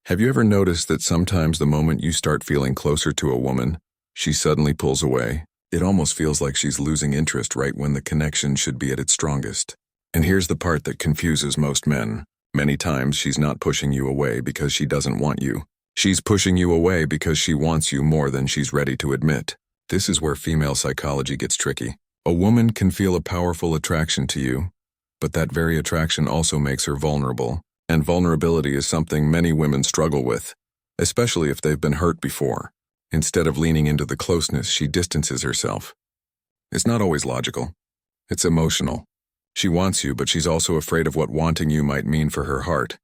Have you ever noticed that sometimes the moment you start feeling closer to a woman, she suddenly pulls away? It almost feels like she's losing interest right when the connection should be at its strongest. And here's the part that confuses most men. Many times she's not pushing you away because she doesn't want you. She's pushing you away because she wants you more than she's ready to admit. This is where female psychology gets tricky. A woman can feel a powerful attraction to you, but that very attraction also makes her vulnerable. And vulnerability is something many women struggle with, especially if they've been hurt before. Instead of leaning into the closeness, she distances herself. It's not always logical. It's emotional. She wants you, but she's also afraid of what wanting you might mean for her heart,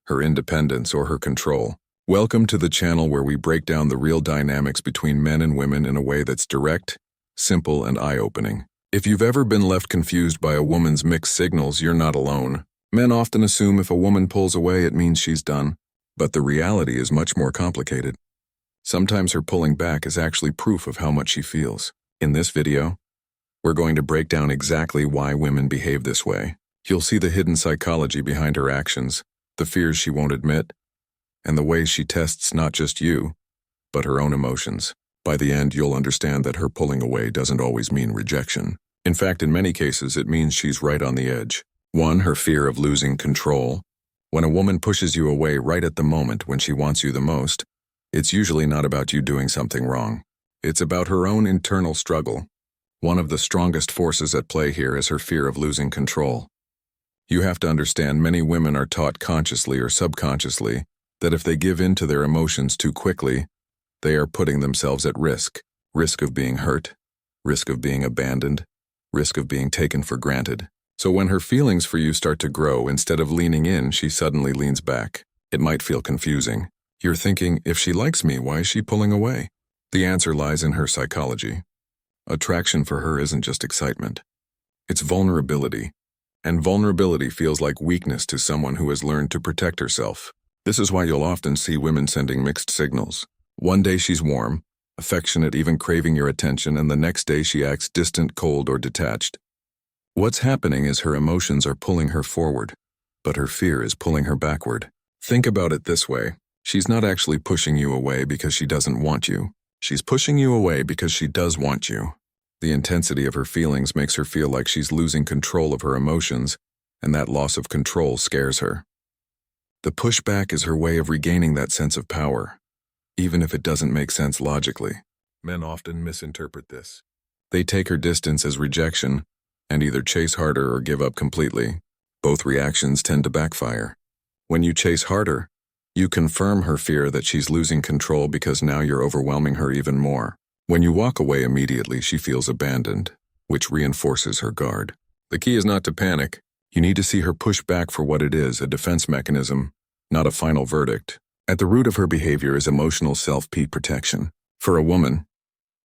her independence, or her control. Welcome to the channel where we break down the real dynamics between men and women in a way that's direct, simple, and eye-opening. If you've ever been left confused by a woman's mixed signals, you're not alone. Men often assume if a woman pulls away, it means she's done. But the reality is much more complicated. Sometimes her pulling back is actually proof of how much she feels. In this video, we're going to break down exactly why women behave this way. You'll see the hidden psychology behind her actions, the fears she won't admit, and the ways she tests not just you, but her own emotions. By the end, you'll understand that her pulling away doesn't always mean rejection. In fact, in many cases, it means she's right on the edge. 1. Her fear of losing control. When a woman pushes you away right at the moment when she wants you the most, it's usually not about you doing something wrong. It's about her own internal struggle. One of the strongest forces at play here is her fear of losing control. You have to understand many women are taught consciously or subconsciously that if they give in to their emotions too quickly, they are putting themselves at risk. Risk of being hurt, risk of being abandoned, risk of being taken for granted. So when her feelings for you start to grow, instead of leaning in, she suddenly leans back. It might feel confusing. You're thinking, if she likes me, why is she pulling away? The answer lies in her psychology. Attraction for her isn't just excitement. It's vulnerability. And vulnerability feels like weakness to someone who has learned to protect herself. This is why you'll often see women sending mixed signals. One day she's warm, affectionate, even craving your attention, and the next day she acts distant, cold, or detached. What's happening is her emotions are pulling her forward, but her fear is pulling her backward. Think about it this way. She's not actually pushing you away because she doesn't want you. She's pushing you away because she does want you. The intensity of her feelings makes her feel like she's losing control of her emotions, and that loss of control scares her. The pushback is her way of regaining that sense of power, even if it doesn't make sense logically. Men often misinterpret this. They take her distance as rejection, and either chase harder or give up completely. Both reactions tend to backfire. When you chase harder, you confirm her fear that she's losing control because now you're overwhelming her even more. When you walk away immediately, she feels abandoned, which reinforces her guard. The key is not to panic. You need to see her push back for what it is, a defense mechanism, not a final verdict. At the root of her behavior is emotional self-protection. For a woman,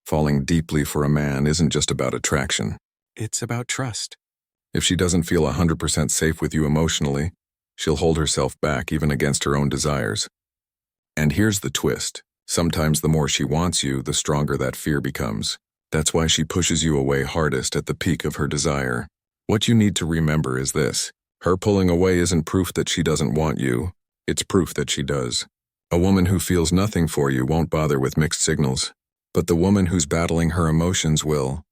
falling deeply for a man isn't just about attraction. It's about trust. If she doesn't feel 100% safe with you emotionally, she'll hold herself back even against her own desires. And here's the twist. Sometimes the more she wants you, the stronger that fear becomes. That's why she pushes you away hardest at the peak of her desire. What you need to remember is this. Her pulling away isn't proof that she doesn't want you. It's proof that she does. A woman who feels nothing for you won't bother with mixed signals, but the woman who's battling her emotions will.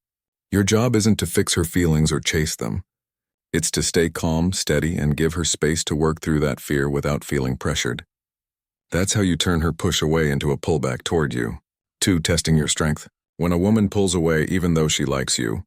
Your job isn't to fix her feelings or chase them. It's to stay calm, steady, and give her space to work through that fear without feeling pressured. That's how you turn her push away into a pullback toward you. 2. Testing your strength. When a woman pulls away even though she likes you,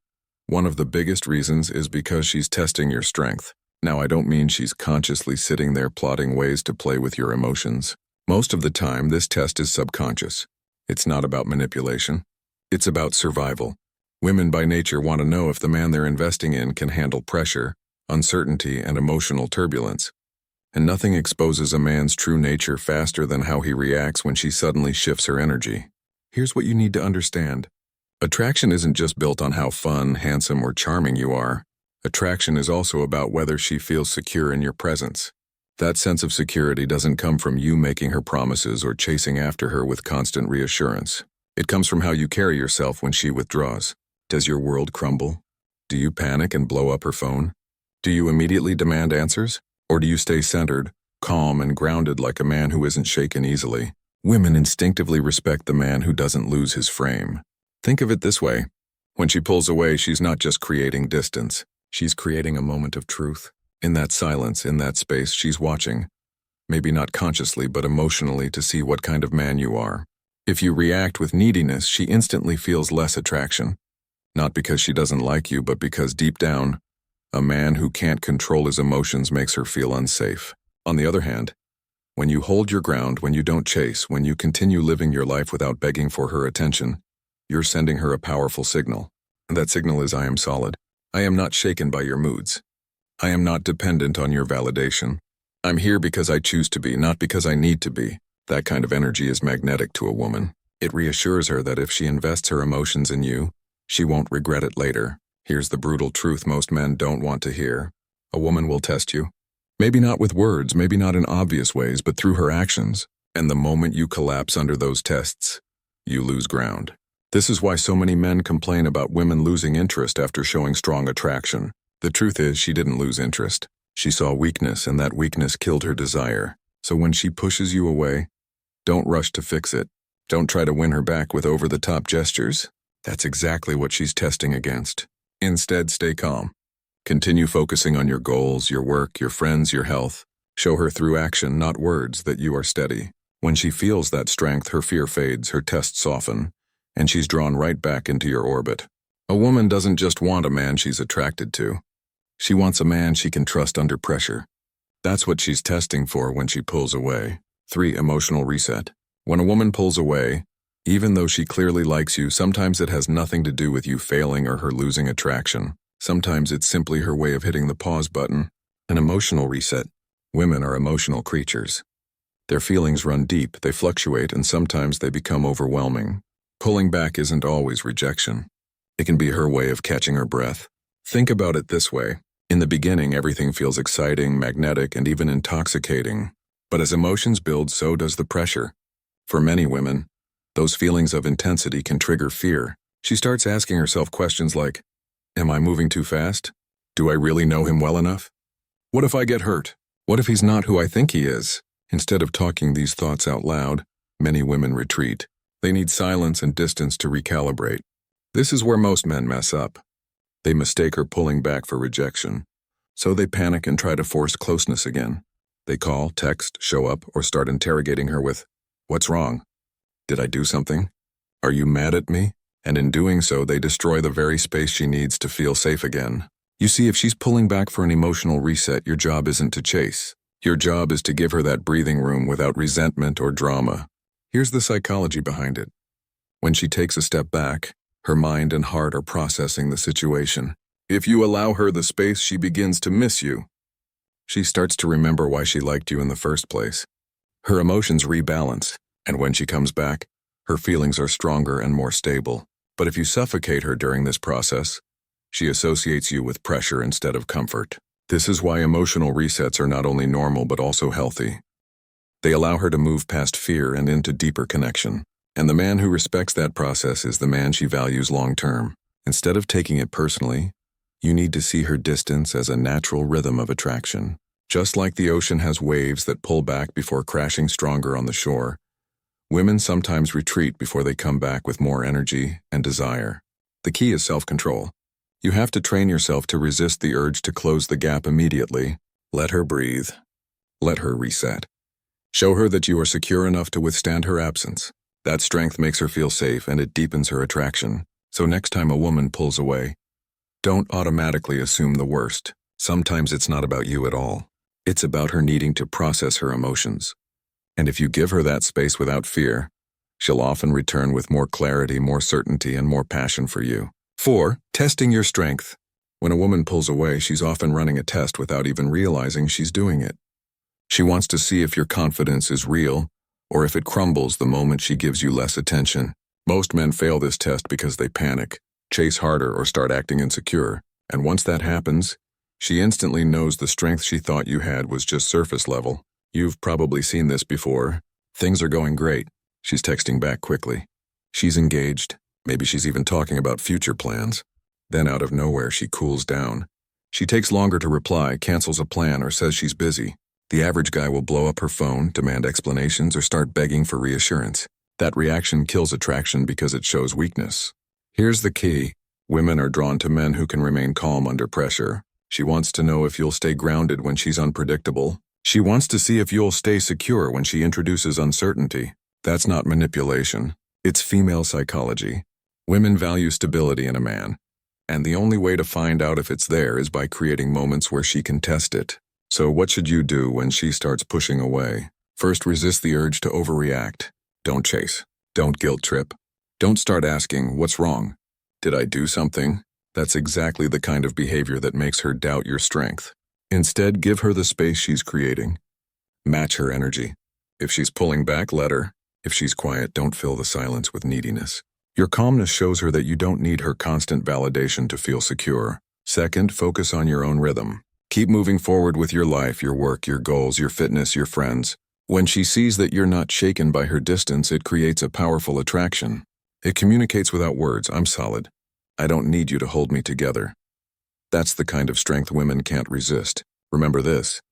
one of the biggest reasons is because she's testing your strength. Now, I don't mean she's consciously sitting there plotting ways to play with your emotions. Most of the time, this test is subconscious. It's not about manipulation. It's about survival. Women by nature want to know if the man they're investing in can handle pressure, uncertainty, and emotional turbulence. And nothing exposes a man's true nature faster than how he reacts when she suddenly shifts her energy. Here's what you need to understand. Attraction isn't just built on how fun, handsome, or charming you are. Attraction is also about whether she feels secure in your presence. That sense of security doesn't come from you making her promises or chasing after her with constant reassurance. It comes from how you carry yourself when she withdraws. Does your world crumble? Do you panic and blow up her phone? Do you immediately demand answers? Or do you stay centered, calm and grounded like a man who isn't shaken easily. Women instinctively respect the man who doesn't lose his frame. Think of it this way. When she pulls away, she's not just creating distance. She's creating a moment of truth. In that silence, in that space, she's watching. Maybe not consciously, but emotionally, to see what kind of man you are. If you react with neediness, she instantly feels less attraction. Not because she doesn't like you, but because deep down, a man who can't control his emotions makes her feel unsafe. On the other hand, when you hold your ground, when you don't chase, when you continue living your life without begging for her attention, you're sending her a powerful signal. And that signal is, I am solid. I am not shaken by your moods. I am not dependent on your validation. I'm here because I choose to be, not because I need to be. That kind of energy is magnetic to a woman. It reassures her that if she invests her emotions in you, she won't regret it later. Here's the brutal truth most men don't want to hear. A woman will test you. Maybe not with words, maybe not in obvious ways, but through her actions. And the moment you collapse under those tests, you lose ground. This is why so many men complain about women losing interest after showing strong attraction. The truth is, she didn't lose interest. She saw weakness, and that weakness killed her desire. So when she pushes you away, don't rush to fix it. Don't try to win her back with over-the-top gestures. That's exactly what she's testing against. Instead, stay calm. Continue focusing on your goals, your work, your friends, your health. Show her through action, not words, that you are steady. When she feels that strength, her fear fades, her tests soften, and she's drawn right back into your orbit. A woman doesn't just want a man she's attracted to. She wants a man she can trust under pressure. That's what she's testing for when she pulls away. 3. Emotional reset. When a woman pulls away, even though she clearly likes you, sometimes it has nothing to do with you failing or her losing attraction. Sometimes it's simply her way of hitting the pause button. An emotional reset. Women are emotional creatures. Their feelings run deep, they fluctuate, and sometimes they become overwhelming. Pulling back isn't always rejection. It can be her way of catching her breath. Think about it this way. In the beginning, everything feels exciting, magnetic, and even intoxicating. But as emotions build, so does the pressure. For many women, those feelings of intensity can trigger fear. She starts asking herself questions like, am I moving too fast? Do I really know him well enough? What if I get hurt? What if he's not who I think he is? Instead of talking these thoughts out loud, many women retreat. They need silence and distance to recalibrate. This is where most men mess up. They mistake her pulling back for rejection. So they panic and try to force closeness again. They call, text, show up, or start interrogating her with, what's wrong? Did I do something? Are you mad at me? And in doing so, they destroy the very space she needs to feel safe again. You see, if she's pulling back for an emotional reset, your job isn't to chase. Your job is to give her that breathing room without resentment or drama. Here's the psychology behind it. When she takes a step back, her mind and heart are processing the situation. If you allow her the space, she begins to miss you. She starts to remember why she liked you in the first place. Her emotions rebalance, and when she comes back, her feelings are stronger and more stable. But if you suffocate her during this process, she associates you with pressure instead of comfort. This is why emotional resets are not only normal but also healthy. They allow her to move past fear and into deeper connection. And the man who respects that process is the man she values long-term. Instead of taking it personally, you need to see her distance as a natural rhythm of attraction. Just like the ocean has waves that pull back before crashing stronger on the shore, women sometimes retreat before they come back with more energy and desire. The key is self-control. You have to train yourself to resist the urge to close the gap immediately. Let her breathe. Let her reset. Show her that you are secure enough to withstand her absence. That strength makes her feel safe and it deepens her attraction. So next time a woman pulls away, don't automatically assume the worst. Sometimes it's not about you at all. It's about her needing to process her emotions. And if you give her that space without fear, she'll often return with more clarity, more certainty, and more passion for you. 4. Testing your strength. When a woman pulls away, she's often running a test without even realizing she's doing it. She wants to see if your confidence is real, or if it crumbles the moment she gives you less attention. Most men fail this test because they panic, chase harder, or start acting insecure. And once that happens, she instantly knows the strength she thought you had was just surface level. You've probably seen this before. Things are going great. She's texting back quickly. She's engaged. Maybe she's even talking about future plans. Then out of nowhere, she cools down. She takes longer to reply, cancels a plan, or says she's busy. The average guy will blow up her phone, demand explanations, or start begging for reassurance. That reaction kills attraction because it shows weakness. Here's the key. Women are drawn to men who can remain calm under pressure. She wants to know if you'll stay grounded when she's unpredictable. She wants to see if you'll stay secure when she introduces uncertainty. That's not manipulation. It's female psychology. Women value stability in a man, and the only way to find out if it's there is by creating moments where she can test it. So what should you do when she starts pushing away? First, resist the urge to overreact. Don't chase. Don't guilt trip. Don't start asking, "What's wrong? Did I do something?" That's exactly the kind of behavior that makes her doubt your strength. Instead, give her the space she's creating. Match her energy. If she's pulling back, let her. If she's quiet, don't fill the silence with neediness. Your calmness shows her that you don't need her constant validation to feel secure. Second, focus on your own rhythm. Keep moving forward with your life, your work, your goals, your fitness, your friends. When she sees that you're not shaken by her distance, it creates a powerful attraction. It communicates without words, "I'm solid. I don't need you to hold me together." That's the kind of strength women can't resist. Remember this.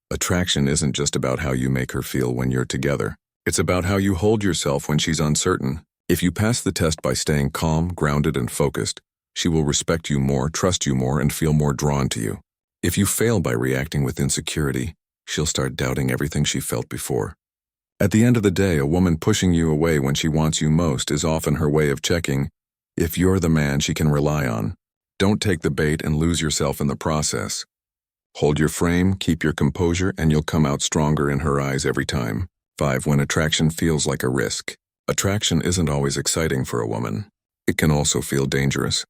Attraction isn't just about how you make her feel when you're together. It's about how you hold yourself when she's uncertain. If you pass the test by staying calm, grounded, and focused, she will respect you more, trust you more, and feel more drawn to you. If you fail by reacting with insecurity, she'll start doubting everything she felt before. At the end of the day, a woman pushing you away when she wants you most is often her way of checking if you're the man she can rely on. Don't take the bait and lose yourself in the process. Hold your frame, keep your composure, and you'll come out stronger in her eyes every time. 5. When attraction feels like a risk. Attraction isn't always exciting for a woman. It can also feel dangerous.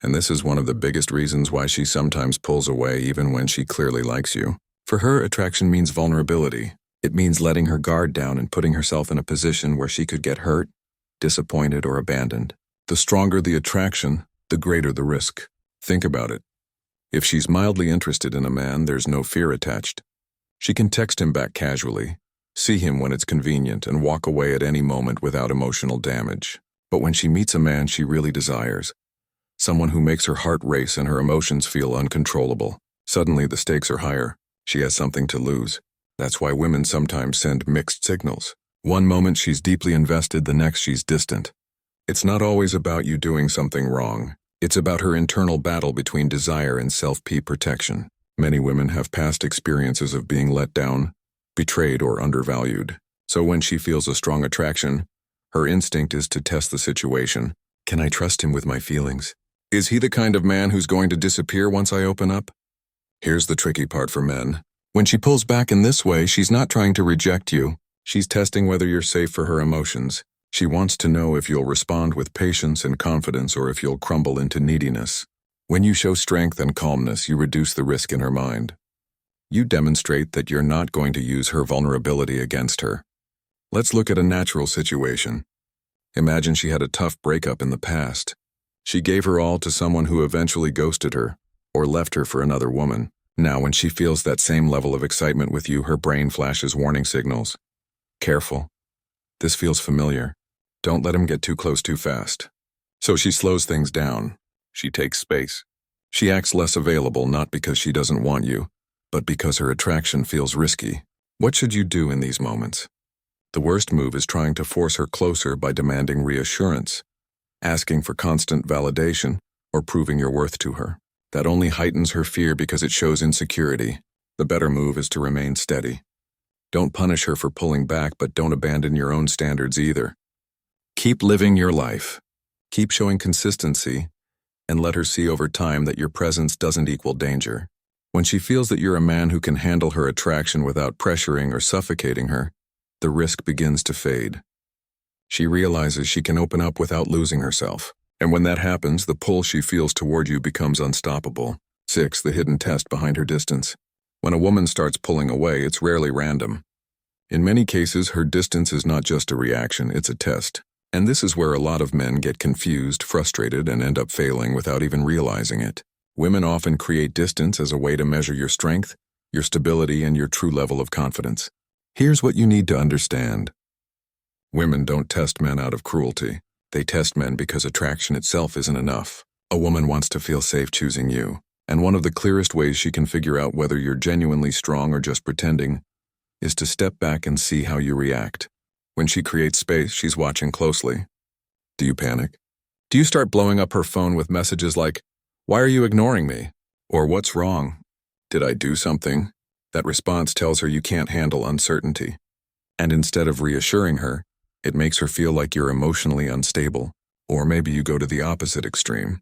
And this is one of the biggest reasons why she sometimes pulls away even when she clearly likes you. For her, attraction means vulnerability. It means letting her guard down and putting herself in a position where she could get hurt, disappointed, or abandoned. The stronger the attraction, the greater the risk. Think about it. If she's mildly interested in a man, there's no fear attached. She can text him back casually, see him when it's convenient, and walk away at any moment without emotional damage. But when she meets a man she really desires, someone who makes her heart race and her emotions feel uncontrollable, suddenly the stakes are higher. She has something to lose. That's why women sometimes send mixed signals. One moment she's deeply invested, the next she's distant. It's not always about you doing something wrong. It's about her internal battle between desire and self-protection. Many women have past experiences of being let down, betrayed, or undervalued. So when she feels a strong attraction, her instinct is to test the situation. Can I trust him with my feelings? Is he the kind of man who's going to disappear once I open up? Here's the tricky part for men. When she pulls back in this way, she's not trying to reject you. She's testing whether you're safe for her emotions. She wants to know if you'll respond with patience and confidence or if you'll crumble into neediness. When you show strength and calmness, you reduce the risk in her mind. You demonstrate that you're not going to use her vulnerability against her. Let's look at a natural situation. Imagine she had a tough breakup in the past. She gave her all to someone who eventually ghosted her or left her for another woman. Now, when she feels that same level of excitement with you, her brain flashes warning signals. Careful. This feels familiar. Don't let him get too close too fast. So she slows things down. She takes space. She acts less available, not because she doesn't want you, but because her attraction feels risky. What should you do in these moments? The worst move is trying to force her closer by demanding reassurance, asking for constant validation, or proving your worth to her. That only heightens her fear because it shows insecurity. The better move is to remain steady. Don't punish her for pulling back, but don't abandon your own standards either. Keep living your life. Keep showing consistency, and let her see over time that your presence doesn't equal danger. When she feels that you're a man who can handle her attraction without pressuring or suffocating her, the risk begins to fade. She realizes she can open up without losing herself. And when that happens, the pull she feels toward you becomes unstoppable. 6. The hidden test behind her distance. When a woman starts pulling away, it's rarely random. In many cases, her distance is not just a reaction, it's a test. And this is where a lot of men get confused, frustrated, and end up failing without even realizing it. Women often create distance as a way to measure your strength, your stability, and your true level of confidence. Here's what you need to understand. Women don't test men out of cruelty. They test men because attraction itself isn't enough. A woman wants to feel safe choosing you. And one of the clearest ways she can figure out whether you're genuinely strong or just pretending is to step back and see how you react. When she creates space, she's watching closely. Do you panic? Do you start blowing up her phone with messages like, "Why are you ignoring me?" Or "What's wrong? Did I do something?" That response tells her you can't handle uncertainty. And instead of reassuring her, it makes her feel like you're emotionally unstable. Or maybe you go to the opposite extreme.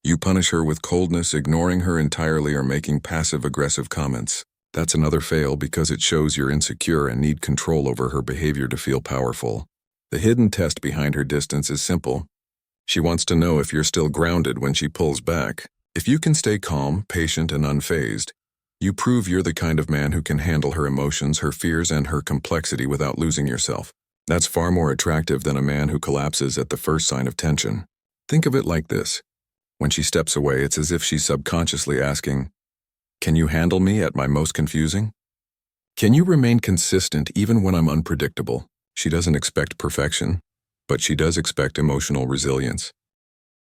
You punish her with coldness, ignoring her entirely, or making passive-aggressive comments. That's another fail because it shows you're insecure and need control over her behavior to feel powerful. The hidden test behind her distance is simple. She wants to know if you're still grounded when she pulls back. If you can stay calm, patient, and unfazed, you prove you're the kind of man who can handle her emotions, her fears, and her complexity without losing yourself. That's far more attractive than a man who collapses at the first sign of tension. Think of it like this. When she steps away, it's as if she's subconsciously asking, "Can you handle me at my most confusing? Can you remain consistent even when I'm unpredictable?" She doesn't expect perfection, but she does expect emotional resilience.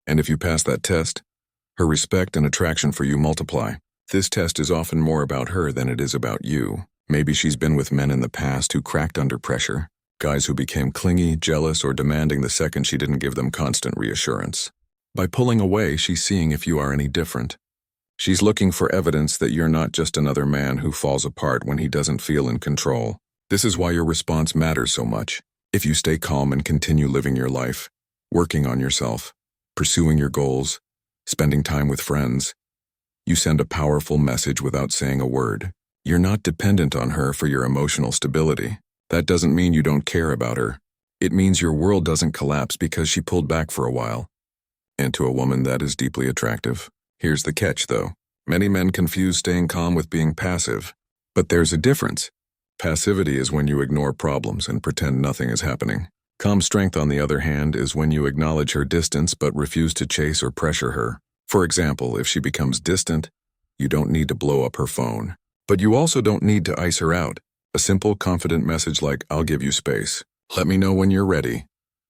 And if you pass that test, her respect and attraction for you multiply. This test is often more about her than it is about you. Maybe she's been with men in the past who cracked under pressure, guys who became clingy, jealous, or demanding the second she didn't give them constant reassurance. By pulling away, she's seeing if you are any different. She's looking for evidence that you're not just another man who falls apart when he doesn't feel in control. This is why your response matters so much. If you stay calm and continue living your life, working on yourself, pursuing your goals, spending time with friends, you send a powerful message without saying a word. You're not dependent on her for your emotional stability. That doesn't mean you don't care about her. It means your world doesn't collapse because she pulled back for a while. And to a woman, that is deeply attractive. Here's the catch, though. Many men confuse staying calm with being passive. But there's a difference. Passivity is when you ignore problems and pretend nothing is happening. Calm strength, on the other hand, is when you acknowledge her distance but refuse to chase or pressure her. For example, if she becomes distant, you don't need to blow up her phone. But you also don't need to ice her out. A simple, confident message like, "I'll give you space. Let me know when you're ready,"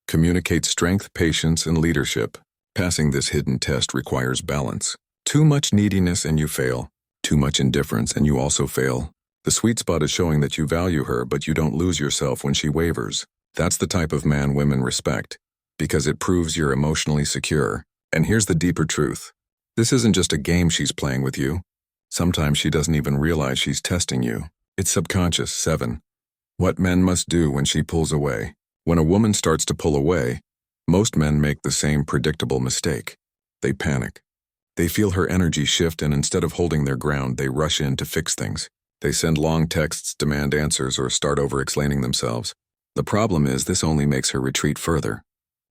communicates strength, patience, and leadership. Passing this hidden test requires balance. Too much neediness and you fail. Too much indifference and you also fail. The sweet spot is showing that you value her, but you don't lose yourself when she wavers. That's the type of man women respect, because it proves you're emotionally secure. And here's the deeper truth. This isn't just a game she's playing with you. Sometimes she doesn't even realize she's testing you. It's subconscious. 7. What men must do when she pulls away. When a woman starts to pull away, most men make the same predictable mistake. They panic. They feel her energy shift, and instead of holding their ground, they rush in to fix things. They send long texts, demand answers, or start over-explaining themselves. The problem is this only makes her retreat further.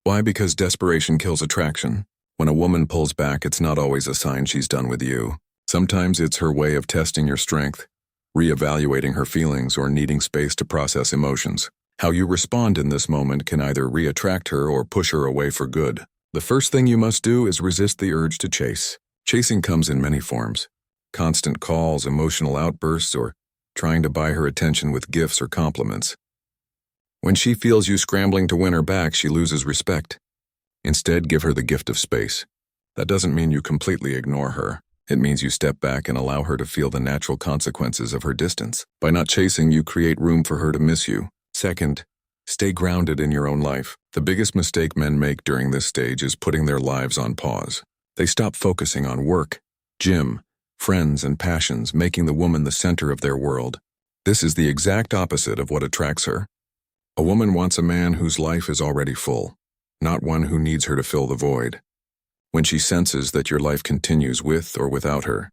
Why? Because desperation kills attraction. When a woman pulls back, it's not always a sign she's done with you. Sometimes it's her way of testing your strength, reevaluating her feelings, or needing space to process emotions. How you respond in this moment can either re-attract her or push her away for good. The first thing you must do is resist the urge to chase. Chasing comes in many forms. Constant calls, emotional outbursts, or trying to buy her attention with gifts or compliments. When she feels you scrambling to win her back, she loses respect. Instead, give her the gift of space. That doesn't mean you completely ignore her. It means you step back and allow her to feel the natural consequences of her distance. By not chasing, you create room for her to miss you. Second, stay grounded in your own life. The biggest mistake men make during this stage is putting their lives on pause. They stop focusing on work, gym, friends, and passions, making the woman the center of their world. This is the exact opposite of what attracts her. A woman wants a man whose life is already full, not one who needs her to fill the void. When she senses that your life continues with or without her,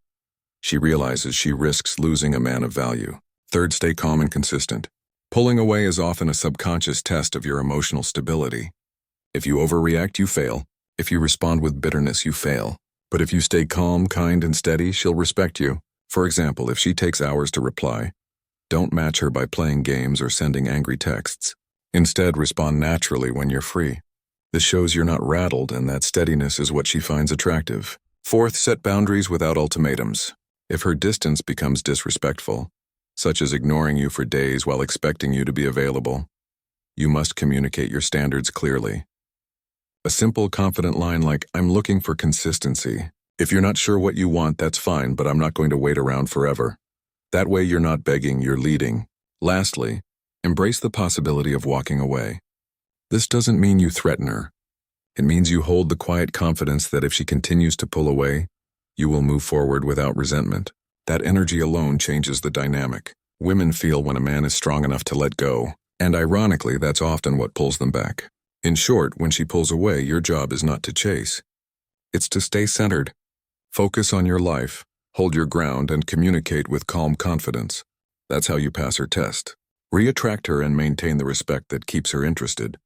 she realizes she risks losing a man of value. Third, stay calm and consistent. Pulling away is often a subconscious test of your emotional stability. If you overreact, you fail. If you respond with bitterness, you fail. But if you stay calm, kind, and steady, she'll respect you. For example, if she takes hours to reply, don't match her by playing games or sending angry texts. Instead, respond naturally when you're free. This shows you're not rattled, and that steadiness is what she finds attractive. Fourth, set boundaries without ultimatums. If her distance becomes disrespectful, such as ignoring you for days while expecting you to be available, you must communicate your standards clearly. A simple, confident line like, "I'm looking for consistency. If you're not sure what you want, that's fine, but I'm not going to wait around forever." That way you're not begging, you're leading. Lastly, embrace the possibility of walking away. This doesn't mean you threaten her. It means you hold the quiet confidence that if she continues to pull away, you will move forward without resentment. That energy alone changes the dynamic. Women feel when a man is strong enough to let go, and ironically, that's often what pulls them back. In short, when she pulls away, your job is not to chase. It's to stay centered. Focus on your life, hold your ground, and communicate with calm confidence. That's how you pass her test. Re-attract her and maintain the respect that keeps her interested.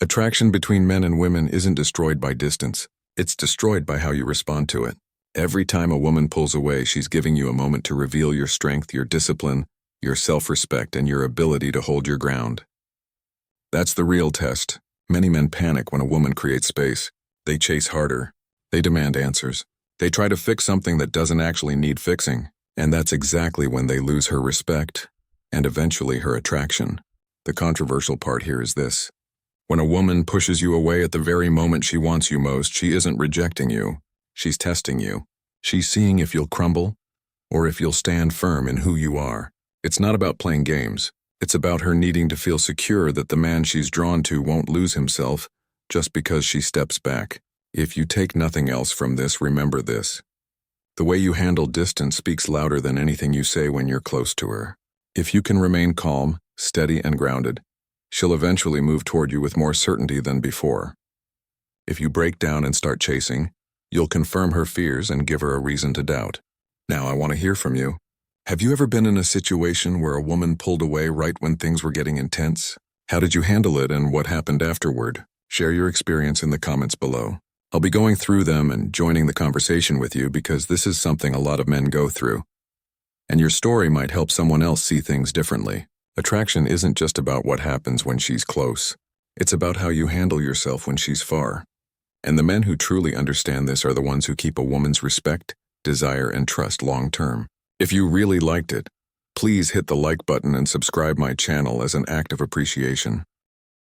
Attraction between men and women isn't destroyed by distance. It's destroyed by how you respond to it. Every time a woman pulls away, she's giving you a moment to reveal your strength, your discipline, your self-respect, and your ability to hold your ground. That's the real test. Many men panic when a woman creates space. They chase harder. They demand answers. They try to fix something that doesn't actually need fixing. And that's exactly when they lose her respect and eventually her attraction. The controversial part here is this. When a woman pushes you away at the very moment she wants you most, she isn't rejecting you. She's testing you. She's seeing if you'll crumble or if you'll stand firm in who you are. It's not about playing games. It's about her needing to feel secure that the man she's drawn to won't lose himself just because she steps back. If you take nothing else from this, remember this. The way you handle distance speaks louder than anything you say when you're close to her. If you can remain calm, steady, and grounded, she'll eventually move toward you with more certainty than before. If you break down and start chasing, you'll confirm her fears and give her a reason to doubt. Now I want to hear from you. Have you ever been in a situation where a woman pulled away right when things were getting intense? How did you handle it and what happened afterward? Share your experience in the comments below. I'll be going through them and joining the conversation with you because this is something a lot of men go through. And your story might help someone else see things differently. Attraction isn't just about what happens when she's close. It's about how you handle yourself when she's far. And the men who truly understand this are the ones who keep a woman's respect, desire, and trust long term. If you really liked it, please hit the like button and subscribe my channel as an act of appreciation.